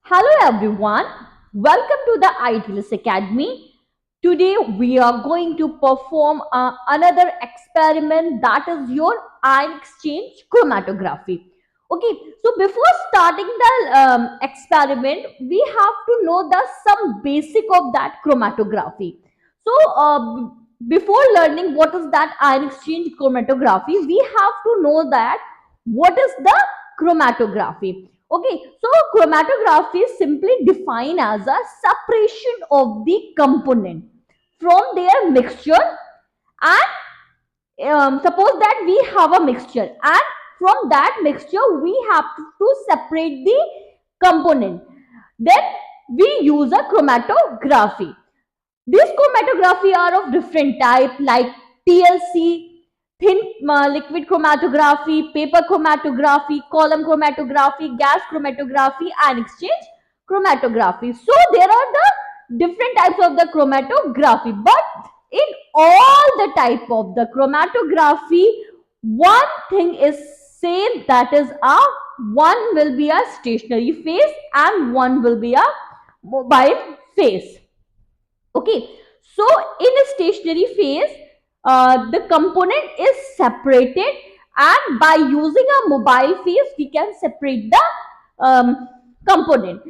Hello everyone, welcome to the ITLS Academy. Today we are going to perform another experiment, that is your ion exchange chromatography. Okay, so before starting the experiment, we have to know the some basic of that chromatography. Before learning what is that ion exchange chromatography, we have to know that what is the chromatography. Okay, so chromatography is simply defined as a separation of the component from their mixture, and suppose that we have a mixture, and from that mixture we have to separate the component. Then we use a chromatography. These chromatography are of different type like TLC, thin liquid chromatography, paper chromatography, column chromatography, gas chromatography, and exchange chromatography. So there are the different types of the chromatography, but in all the type of the chromatography, one thing is same, that is a one will be a stationary phase and one will be a mobile phase. Okay, so in a stationary phase, the component is separated, and by using a mobile phase, we can separate the component.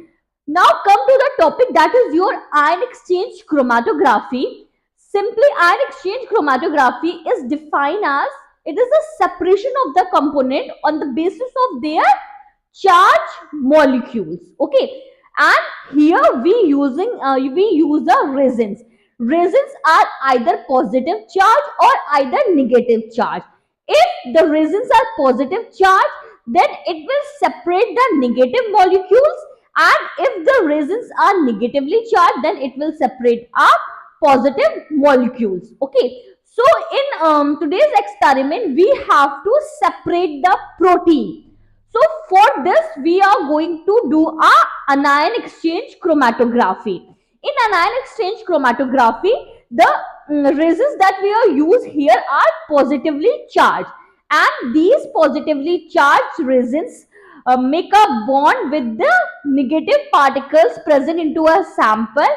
Now come to the topic, that is your ion exchange chromatography. Simply, ion exchange chromatography is defined as it is a separation of the component on the basis of their charge molecules. Okay, and here we use the resins. Resins are either positive charge or either negative charge. If the resins are positive charge, then it will separate the negative molecules, and if the resins are negatively charged, then it will separate up positive molecules. Okay, so in today's experiment we have to separate the protein. So for this, we are going to do a anion exchange chromatography. In anion exchange chromatography, the resins that we are use here are positively charged, and these positively charged resins make a bond with the negative particles present into a sample,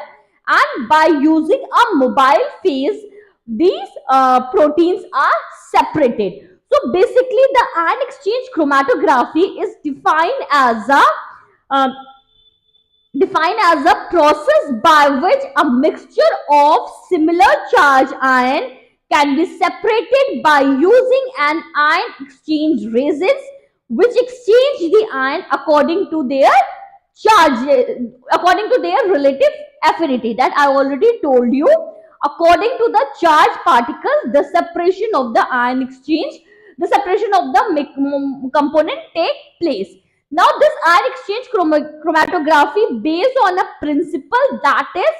and by using a mobile phase, these proteins are separated. So basically, the ion exchange chromatography is uh, defined as a process by which a mixture of similar charge ion can be separated by using an ion exchange resins, which exchange the ion according to their relative affinity, that I already told you. According to the charge particles, the separation of the component take place. Now, this ion exchange chromatography based on a principle, that is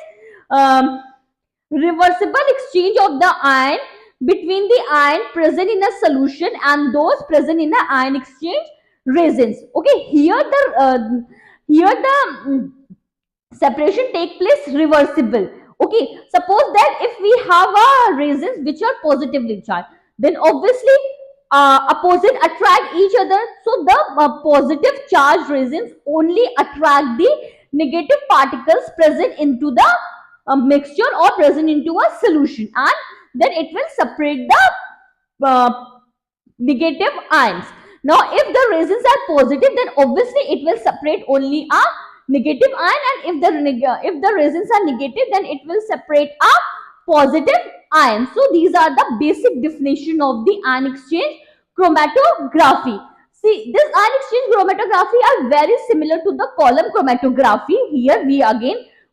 reversible exchange of the ion between the ion present in a solution and those present in the ion exchange resins. Okay, here the separation take place reversible. Okay, suppose that if we have a resins which are positively charged, then obviously opposite attract each other, so the positive charge resins only attract the negative particles present into the mixture or present into a solution, and then it will separate the negative ions. Now, if the resins are positive, then obviously it will separate only a negative ion, and if the resins are negative, then it will separate a positive ion. So these are the basic definition of the ion exchange chromatography. See, this ion exchange chromatography are very similar to the column chromatography. Here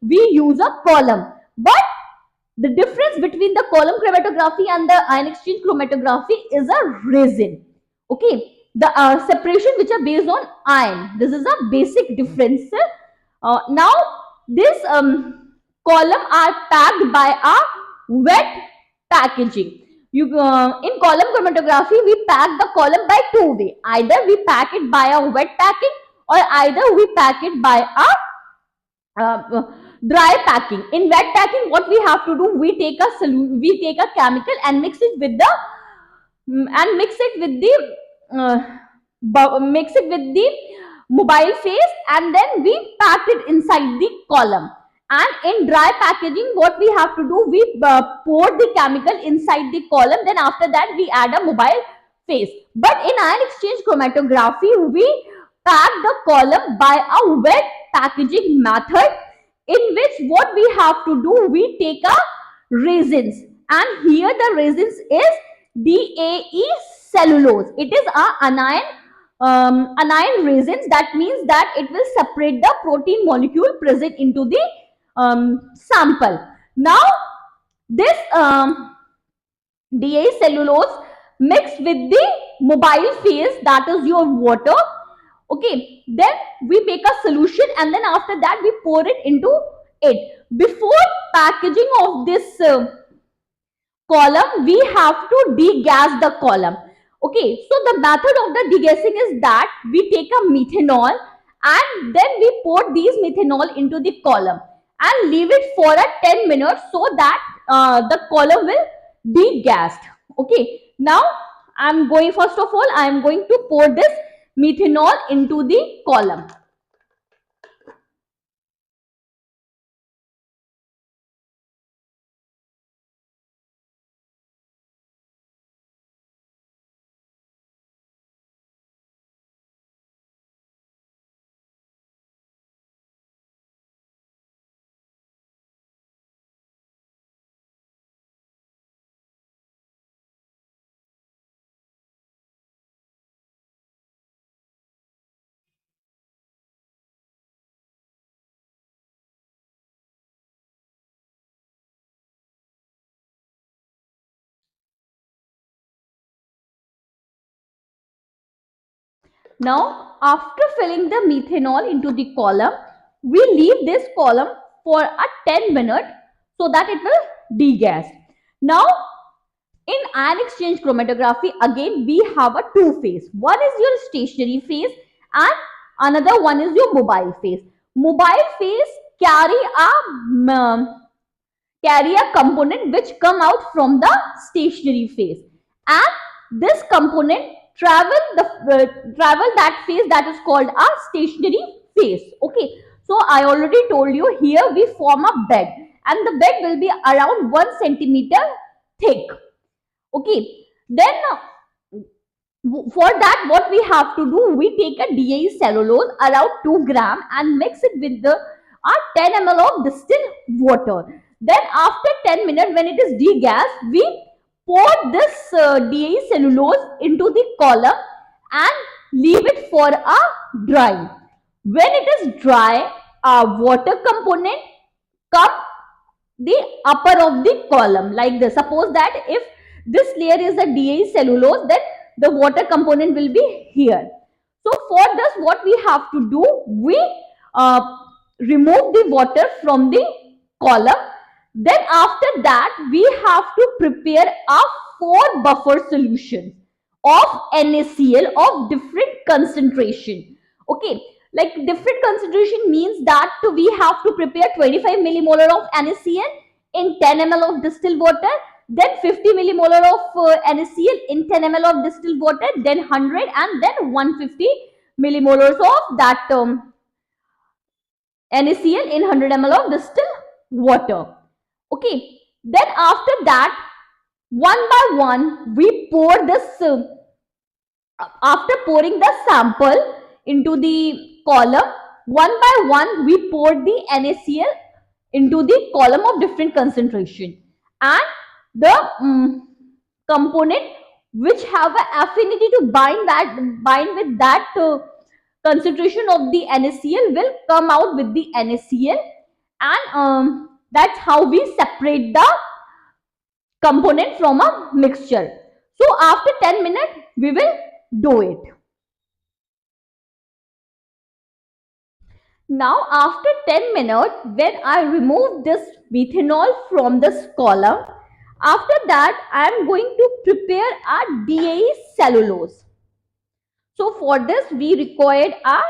we use a column, but the difference between the column chromatography and the ion exchange chromatography is a resin. Okay, the separation which are based on ion. This is a basic difference. Now, this column are packed by a wet packaging. In column chromatography, we pack the column by two way. Either we pack it by a wet packing, or either we pack it by a dry packing. In wet packing, what we have to do, we take a chemical and mix it with the uh, mix it with the mobile phase, and then we packed it inside the column. And in dry packaging, what we have to do, we pour the chemical inside the column, then after that we add a mobile phase. But in ion exchange chromatography, we pack the column by a wet packaging method, in which what we have to do, we take a resins, and here the resins is DAE cellulose. It is a anion resins. That means that it will separate the protein molecule present into the sample. Now this DAE cellulose mixed with the mobile phase, that is your water. Okay, then we make a solution, and then after that we pour it into it. Before packaging of this column, we have to degas the column. Okay, so the method of the degassing is that we take a methanol, and then we pour these methanol into the column and leave it for a 10 minutes, so that the column will degassed. Okay, now I'm going, first of all I am going to pour this methanol into the column. Now, after filling the methanol into the column, we leave this column for a 10 minutes, so that it will degas. Now, in ion exchange chromatography, again we have a two phase. One is your stationary phase, and another one is your mobile phase. Mobile phase carry a component which come out from the stationary phase, and this component travel that phase, that is called a stationary phase. Okay, so I already told you, here we form a bed, and the bed will be around 1 centimeter thick. Okay, then for that what we have to do, we take a DAE cellulose around 2 gram and mix it with the 10 ml of distilled water. Then after 10 minutes, when it is degassed, we pour this DAE cellulose into the column and leave it for a drying. When it is dry, a water component come the upper of the column like this. Suppose that if this layer is a DAE cellulose, then the water component will be here. So for this, what we have to do, we uh, remove the water from the column. Then after that, we have to prepare a 4 buffer solution of NaCl of different concentration. Okay, like different concentration means that we have to prepare 25 millimolar of NaCl in 10 ml of distilled water, then 50 millimolar of NaCl in 10 ml of distilled water, then 100, and then 150 millimolars of that NaCl in 100 ml of distilled water. Okay, then after that, one by one, we pour this after pouring the sample into the column, one by one we pour the NaCl into the column of different concentration, and the component which have an affinity to bind with that concentration of the NaCl will come out with the NaCl, and that's how we separate the component from a mixture. So after 10 minutes we will do it. Now after 10 minutes, when I remove this methanol from this column, after that I am going to prepare a DAE cellulose. So for this we required a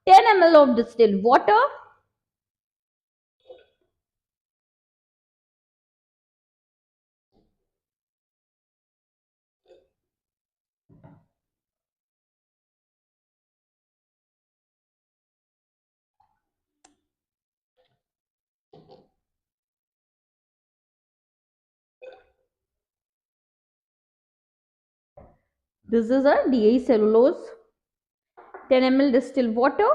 10 ml of distilled water, This is a DI cellulose, 10 ml distilled water.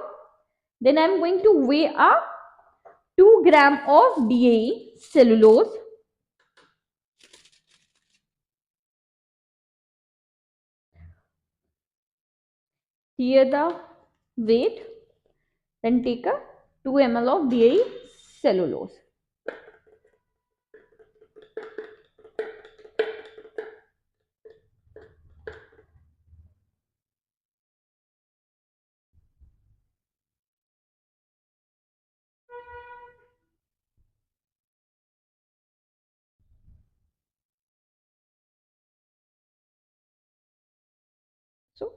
Then I am going to weigh a 2 gram of DI cellulose. Here the weight. Then take a 2 ml of DI cellulose. So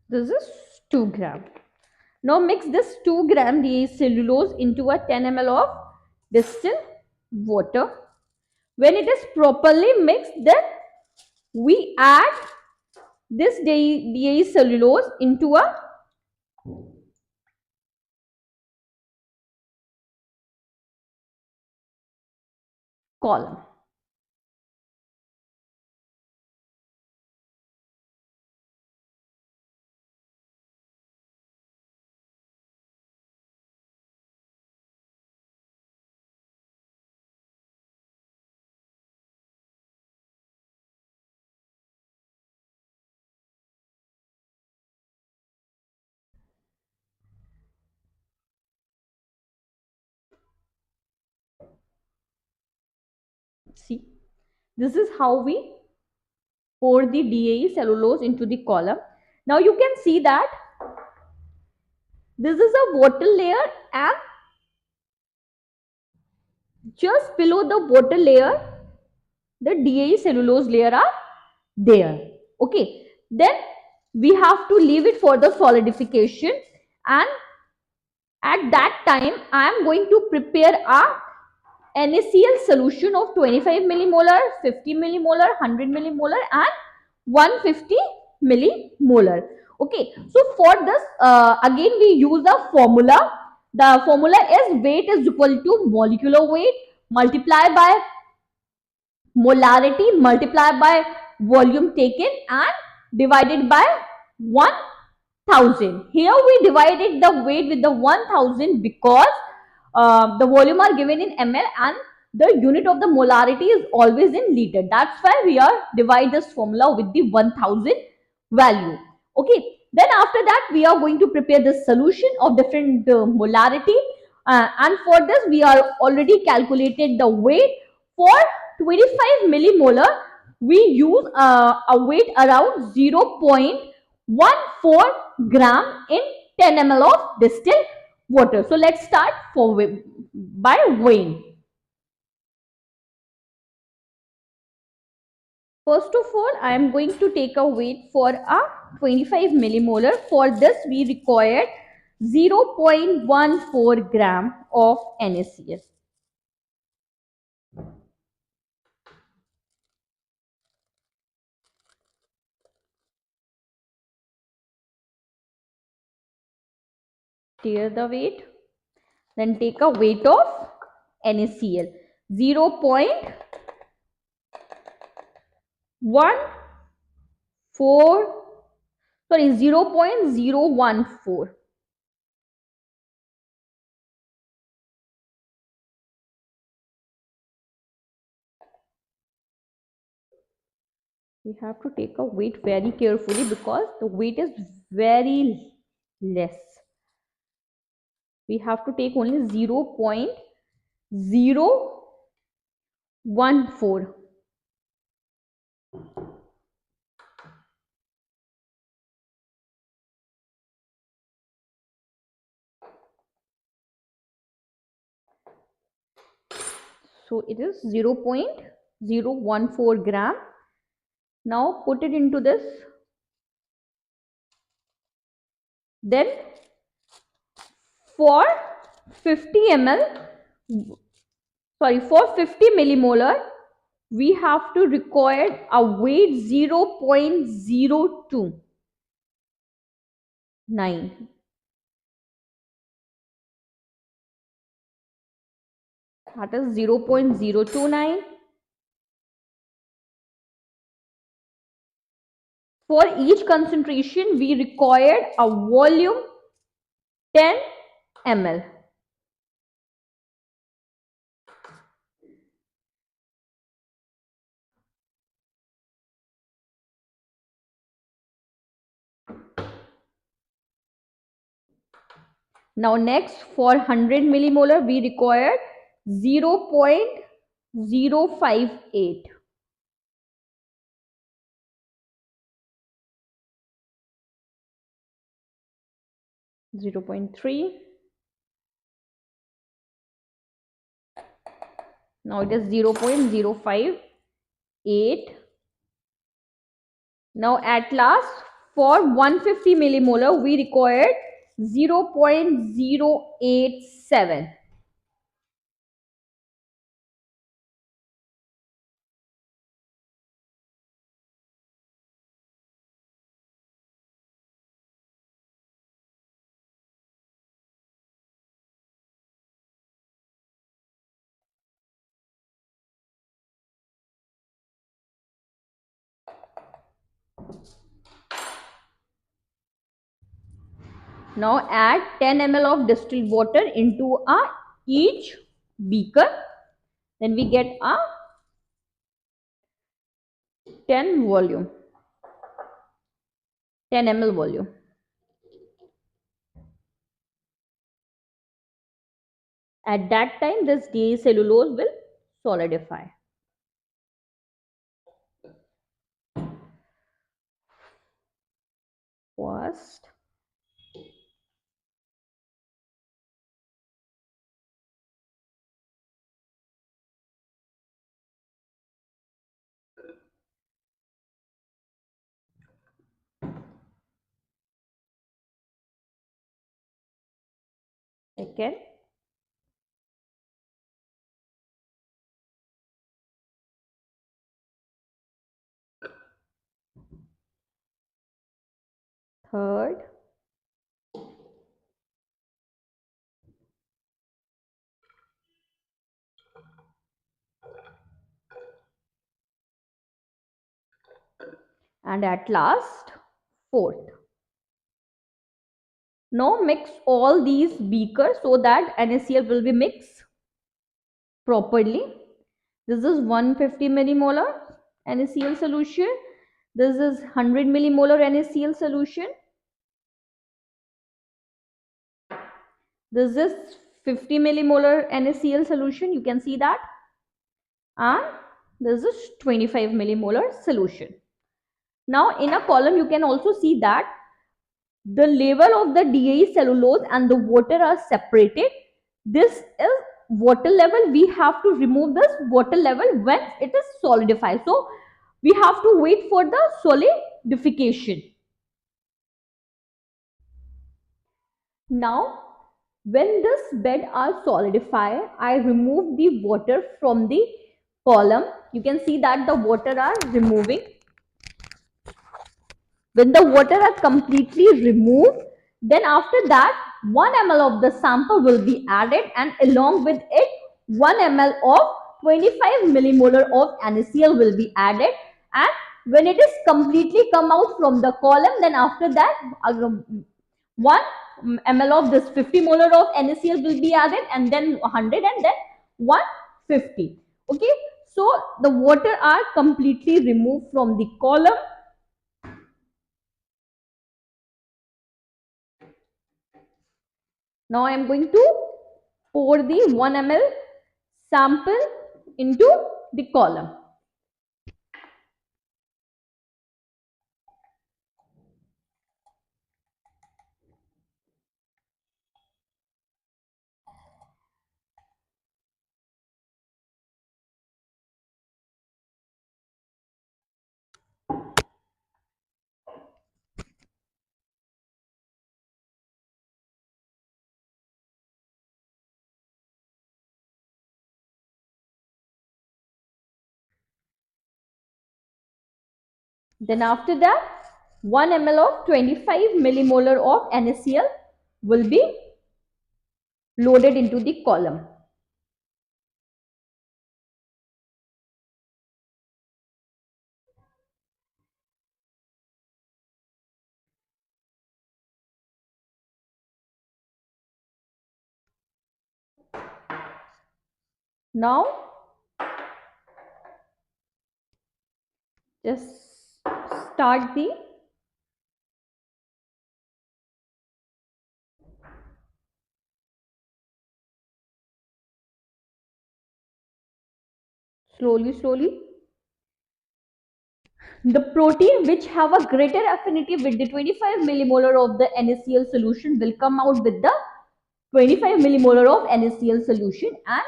this is 2 gram. Now mix this 2 gram DI cellulose into a 10 ml of distilled water. When it is properly mixed, then we add this DI cellulose into a column. See, this is how we pour the DI cellulose into the column. Now you can see that this is a water layer, and just below the water layer, the DI cellulose layer are there. Okay, then we have to leave it for the solidification, and at that time I am going to prepare a NaCl solution of 25 millimolar, 50 millimolar, 100 millimolar and 150 millimolar. Okay, so for this again we use a formula. The formula is weight is equal to molecular weight multiplied by molarity multiplied by volume taken and divided by 1000. Here we divided the weight with the 1000 because the volume are given in ml and the unit of the molarity is always in liter. That's why we are divide this formula with the 1000 value. Okay, then after that we are going to prepare the solution of different molarity, and for this we are already calculated the weight. For 25 millimolar we use a weight around 0.14 gram in 10 ml of distilled water. So let's start by weighing. First of all, I am going to take a weight for a 25 millimolar. For this we required 0.14 gram of NaCl. Tear the weight. Then take a weight of NaCl. 0.14, sorry, 0.014. We have to take a weight very carefully because the weight is very less. We have to take only 0.014. So it is 0.014 gram. Now put it into this. Then for 50 ml, for 50 millimolar, we have to require a weight 0.029. That is 0.029. For each concentration, we required a volume 10 ml. Now next, for 100 millimolar, we required 0.058. 0.3. Now it is 0.058. Now at last, for 150 millimolar, we required 0.087. Now add 10 ml of distilled water into each beaker. Then we get a 10 volume, 10 ml volume. At that time, this cellulose will solidify. First, second, third, and at last, fourth. Now mix all these beakers so that NaCl will be mixed properly. This is 150 millimolar NaCl solution. This is 100 millimolar NaCl solution. This is 50 millimolar NaCl solution. You can see that. And this is 25 millimolar solution. Now in a column, you can also see that the level of the DAE cellulose and the water are separated. This is water level. We have to remove this water level when it is solidified. So we have to wait for the solidification. Now when this bed are solidified, I remove the water from the column. You can see that the water are removing. When the water are completely removed, then after that 1 ml of the sample will be added, and along with it 1 ml of 25 millimolar of NaCl will be added. And when it is completely come out from the column, then after that 1 ml of this 50 molar of NaCl will be added, and then 100, and then 150. Okay, so the water are completely removed from the column. Now I am going to pour the 1 ml sample into the column. Then after that 1 ml of 25 millimolar of NaCl will be loaded into the column. Now just start the slowly. The protein which have a greater affinity with the 25 millimolar of the NaCl solution will come out with the 25 millimolar of NaCl solution, and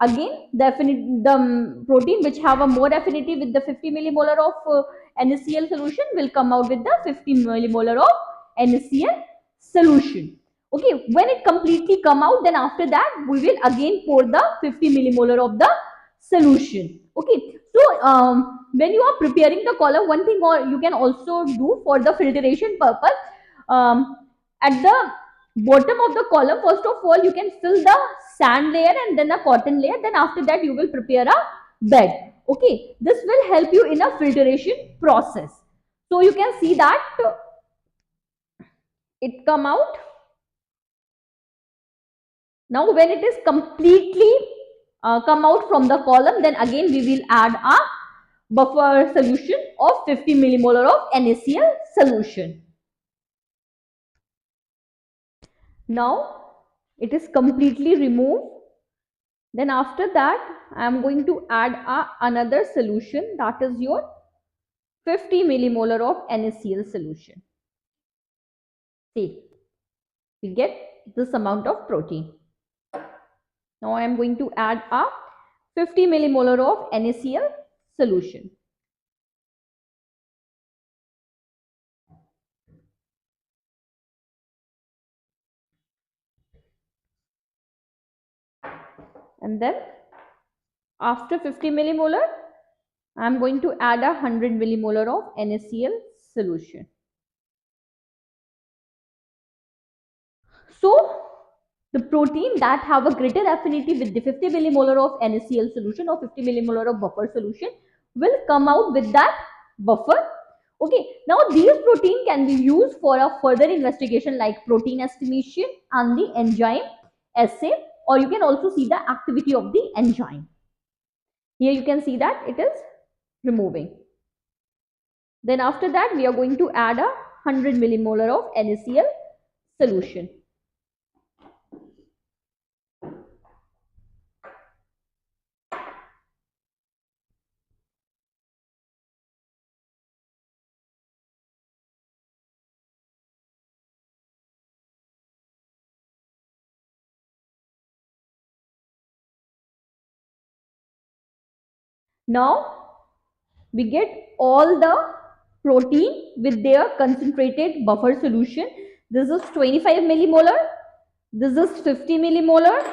again the protein which have a more affinity with the 50 millimolar of NaCl solution will come out with the 50 millimolar of NaCl solution. Okay, when it completely come out, then after that we will again pour the 50 millimolar of the solution. Okay, so when you are preparing the column, one thing or you can also do for the filtration purpose, at the bottom of the column, first of all you can fill the sand layer and then a cotton layer, then after that you will prepare a bed. Okay, this will help you in a filtration process. So you can see that it come out. Now when it is completely come out from the column, then again we will add a buffer solution of 50 millimolar of NaCl solution. Now it is completely removed. Then after that I am going to add another solution, that is your 50 millimolar of NaCl solution. See, we get this amount of protein. Now I am going to add a 50 millimolar of NaCl solution. And then after 50 millimolar, I am going to add a 100 millimolar of NaCl solution. So the protein that have a greater affinity with the 50 millimolar of NaCl solution or 50 millimolar of buffer solution will come out with that buffer. Okay, now these protein can be used for a further investigation like protein estimation and the enzyme assay, or you can also see the activity of the enzyme. Here you can see that it is removing. Then after that we are going to add a 100 millimolar of NaCl solution. Now we get all the protein with their concentrated buffer solution. This is 25 millimolar, this is 50 millimolar,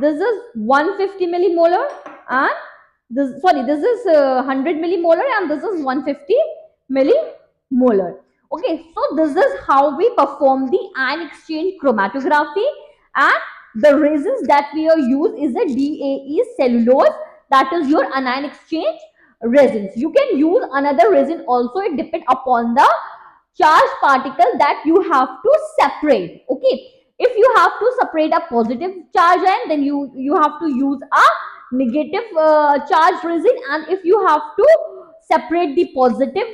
this is 150 millimolar, and this is 100 millimolar, and this is 150 millimolar. Okay, so this is how we perform the ion exchange chromatography, and the resins that we are use is a DAE cellulose, that is your anion exchange resins. You can use another resin also, it depends upon the charged particle that you have to separate. Okay, if you have to separate a positive charge ion, then you have to use a negative charge resin, and if you have to separate the positive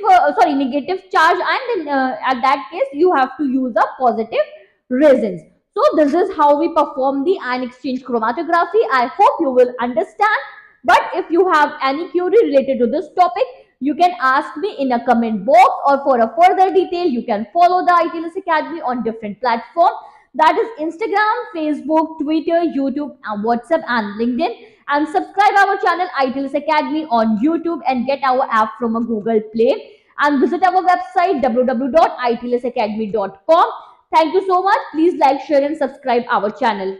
negative charge ion, then at that case you have to use a positive resins. So this is how we perform the ion exchange chromatography. I hope you will understand, but if you have any query related to this topic, you can ask me in a comment box, or for a further detail you can follow the ITLS Academy on different platforms, that is Instagram, Facebook, Twitter, YouTube, and WhatsApp and LinkedIn, and subscribe our channel ITLS Academy on YouTube and get our app from a Google Play, and visit our website www.itlsacademy.com. Thank you so much. Please like, share and subscribe our channel.